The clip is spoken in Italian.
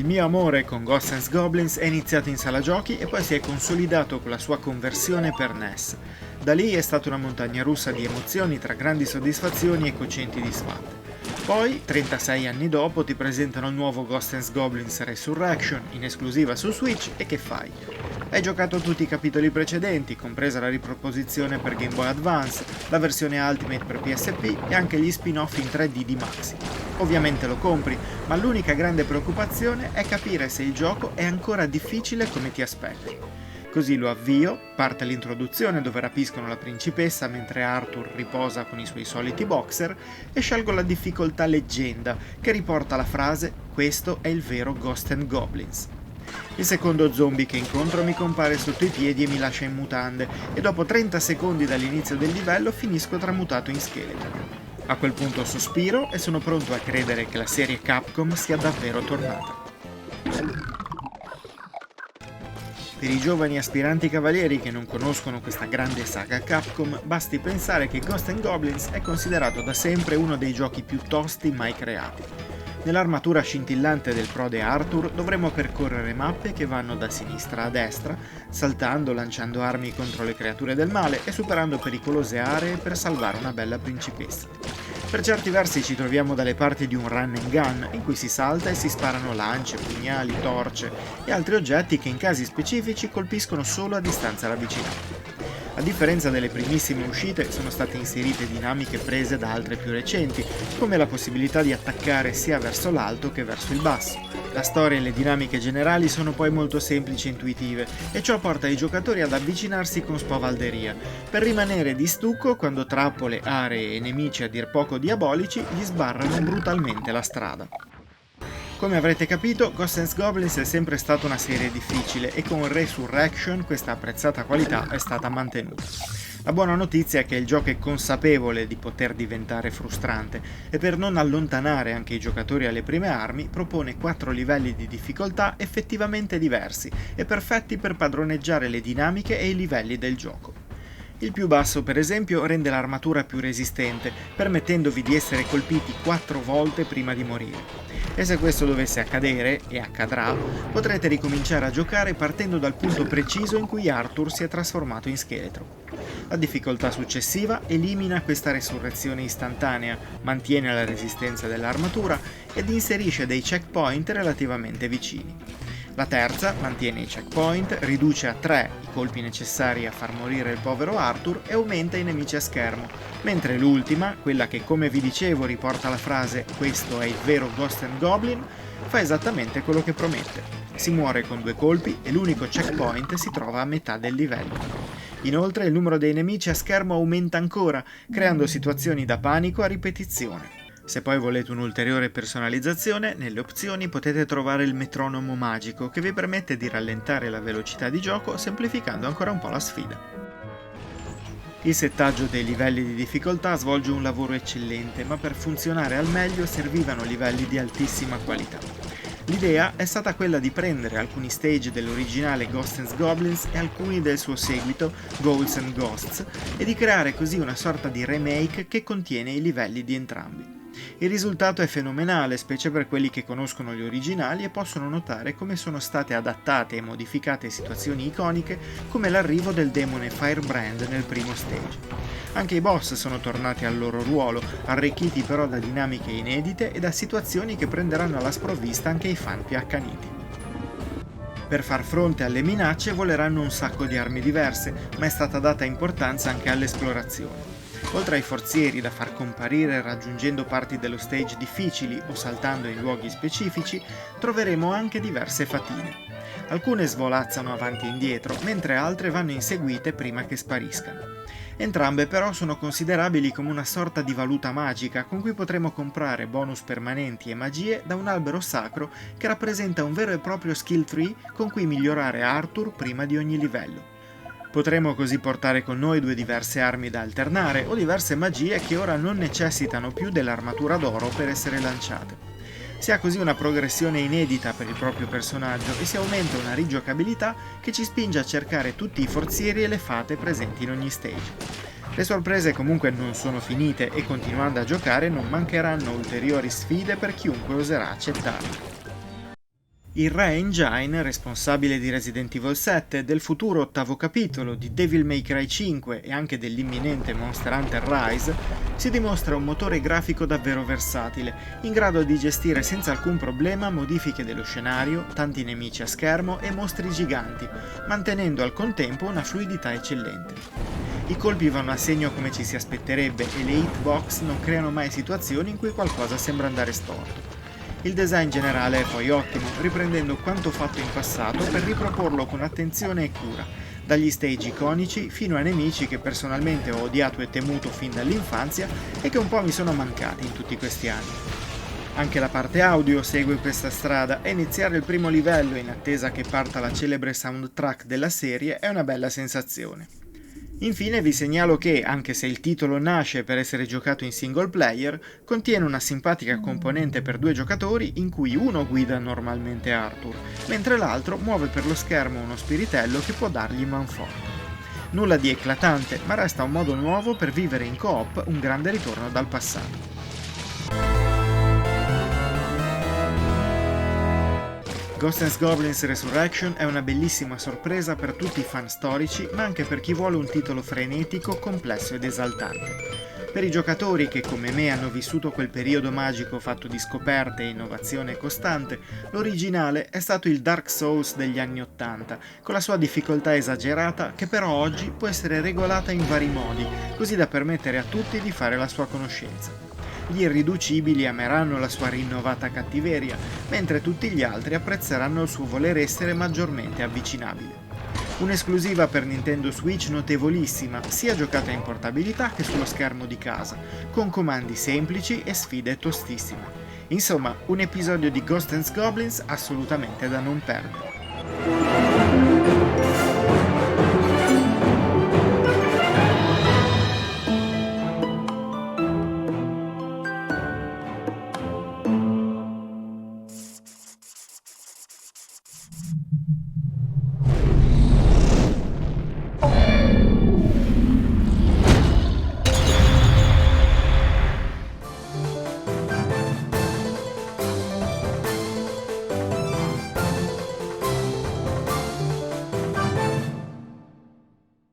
Il mio amore con Ghosts Goblins è iniziato in sala giochi e poi si è consolidato con la sua conversione per NES. Da lì è stata una montagna russa di emozioni tra grandi soddisfazioni e cocenti disfatte. Poi, 36 anni dopo, ti presentano il nuovo Ghosts Goblins Resurrection in esclusiva su Switch e che fai? Hai giocato tutti i capitoli precedenti, compresa la riproposizione per Game Boy Advance, la versione Ultimate per PSP e anche gli spin-off in 3D di Maxi. Ovviamente lo compri, ma l'unica grande preoccupazione è capire se il gioco è ancora difficile come ti aspetti. Così lo avvio, parte l'introduzione dove rapiscono la principessa mentre Arthur riposa con i suoi soliti boxer e scelgo la difficoltà leggenda che riporta la frase "Questo è il vero Ghosts and Goblins". Il secondo zombie che incontro mi compare sotto i piedi e mi lascia in mutande e dopo 30 secondi dall'inizio del livello finisco tramutato in scheletro. A quel punto sospiro e sono pronto a credere che la serie Capcom sia davvero tornata. Per i giovani aspiranti cavalieri che non conoscono questa grande saga Capcom, basti pensare che Ghosts and Goblins è considerato da sempre uno dei giochi più tosti mai creati. Nell'armatura scintillante del prode Arthur dovremo percorrere mappe che vanno da sinistra a destra, saltando, lanciando armi contro le creature del male e superando pericolose aree per salvare una bella principessa. Per certi versi ci troviamo dalle parti di un run and gun, in cui si salta e si sparano lance, pugnali, torce e altri oggetti che in casi specifici colpiscono solo a distanza ravvicinata. A differenza delle primissime uscite, sono state inserite dinamiche prese da altre più recenti, come la possibilità di attaccare sia verso l'alto che verso il basso. La storia e le dinamiche generali sono poi molto semplici e intuitive, e ciò porta i giocatori ad avvicinarsi con spavalderia, per rimanere di stucco quando trappole, aree e nemici a dir poco diabolici gli sbarrano brutalmente la strada. Come avrete capito, Ghosts Goblins è sempre stata una serie difficile e con Resurrection questa apprezzata qualità è stata mantenuta. La buona notizia è che il gioco è consapevole di poter diventare frustrante e per non allontanare anche i giocatori alle prime armi propone 4 livelli di difficoltà effettivamente diversi e perfetti per padroneggiare le dinamiche e i livelli del gioco. Il più basso, per esempio, rende l'armatura più resistente, permettendovi di essere colpiti 4 volte prima di morire. E se questo dovesse accadere, e accadrà, potrete ricominciare a giocare partendo dal punto preciso in cui Arthur si è trasformato in scheletro. La difficoltà successiva elimina questa resurrezione istantanea, mantiene la resistenza dell'armatura ed inserisce dei checkpoint relativamente vicini. La terza mantiene i checkpoint, riduce a 3 i colpi necessari a far morire il povero Arthur e aumenta i nemici a schermo, mentre l'ultima, quella che come vi dicevo riporta la frase "questo è il vero Ghost and Goblin", fa esattamente quello che promette. Si muore con 2 colpi e l'unico checkpoint si trova a metà del livello. Inoltre il numero dei nemici a schermo aumenta ancora, creando situazioni da panico a ripetizione. Se poi volete un'ulteriore personalizzazione, nelle opzioni potete trovare il metronomo magico che vi permette di rallentare la velocità di gioco semplificando ancora un po' la sfida. Il settaggio dei livelli di difficoltà svolge un lavoro eccellente, ma per funzionare al meglio servivano livelli di altissima qualità. L'idea è stata quella di prendere alcuni stage dell'originale Ghosts Goblins e alcuni del suo seguito, Ghouls and Ghosts, e di creare così una sorta di remake che contiene i livelli di entrambi. Il risultato è fenomenale, specie per quelli che conoscono gli originali e possono notare come sono state adattate e modificate situazioni iconiche come l'arrivo del demone Firebrand nel primo stage. Anche i boss sono tornati al loro ruolo, arricchiti però da dinamiche inedite e da situazioni che prenderanno alla sprovvista anche i fan più accaniti. Per far fronte alle minacce voleranno un sacco di armi diverse, ma è stata data importanza anche all'esplorazione. Oltre ai forzieri da far comparire raggiungendo parti dello stage difficili o saltando in luoghi specifici, troveremo anche diverse fatine. Alcune svolazzano avanti e indietro, mentre altre vanno inseguite prima che spariscano. Entrambe però sono considerabili come una sorta di valuta magica con cui potremo comprare bonus permanenti e magie da un albero sacro che rappresenta un vero e proprio skill tree con cui migliorare Arthur prima di ogni livello. Potremo così portare con noi 2 diverse armi da alternare o diverse magie che ora non necessitano più dell'armatura d'oro per essere lanciate. Si ha così una progressione inedita per il proprio personaggio e si aumenta una rigiocabilità che ci spinge a cercare tutti i forzieri e le fate presenti in ogni stage. Le sorprese comunque non sono finite e continuando a giocare non mancheranno ulteriori sfide per chiunque oserà accettarle. Il re-engine, responsabile di Resident Evil 7, del futuro ottavo capitolo, di Devil May Cry 5 e anche dell'imminente Monster Hunter Rise, si dimostra un motore grafico davvero versatile, in grado di gestire senza alcun problema modifiche dello scenario, tanti nemici a schermo e mostri giganti, mantenendo al contempo una fluidità eccellente. I colpi vanno a segno come ci si aspetterebbe e le hitbox non creano mai situazioni in cui qualcosa sembra andare storto. Il design generale è poi ottimo, riprendendo quanto fatto in passato per riproporlo con attenzione e cura, dagli stage iconici fino a nemici che personalmente ho odiato e temuto fin dall'infanzia e che un po' mi sono mancati in tutti questi anni. Anche la parte audio segue questa strada e iniziare il primo livello in attesa che parta la celebre soundtrack della serie è una bella sensazione. Infine vi segnalo che, anche se il titolo nasce per essere giocato in single player, contiene una simpatica componente per 2 giocatori in cui uno guida normalmente Arthur, mentre l'altro muove per lo schermo uno spiritello che può dargli manforte. Nulla di eclatante, ma resta un modo nuovo per vivere in co-op un grande ritorno dal passato. Ghosts & Goblins Resurrection è una bellissima sorpresa per tutti i fan storici, ma anche per chi vuole un titolo frenetico, complesso ed esaltante. Per i giocatori che come me hanno vissuto quel periodo magico fatto di scoperte e innovazione costante, l'originale è stato il Dark Souls degli anni '80, con la sua difficoltà esagerata che però oggi può essere regolata in vari modi, così da permettere a tutti di fare la sua conoscenza. Gli irriducibili ameranno la sua rinnovata cattiveria, mentre tutti gli altri apprezzeranno il suo voler essere maggiormente avvicinabile. Un'esclusiva per Nintendo Switch notevolissima, sia giocata in portabilità che sullo schermo di casa, con comandi semplici e sfide tostissime. Insomma, un episodio di Ghosts & Goblins assolutamente da non perdere.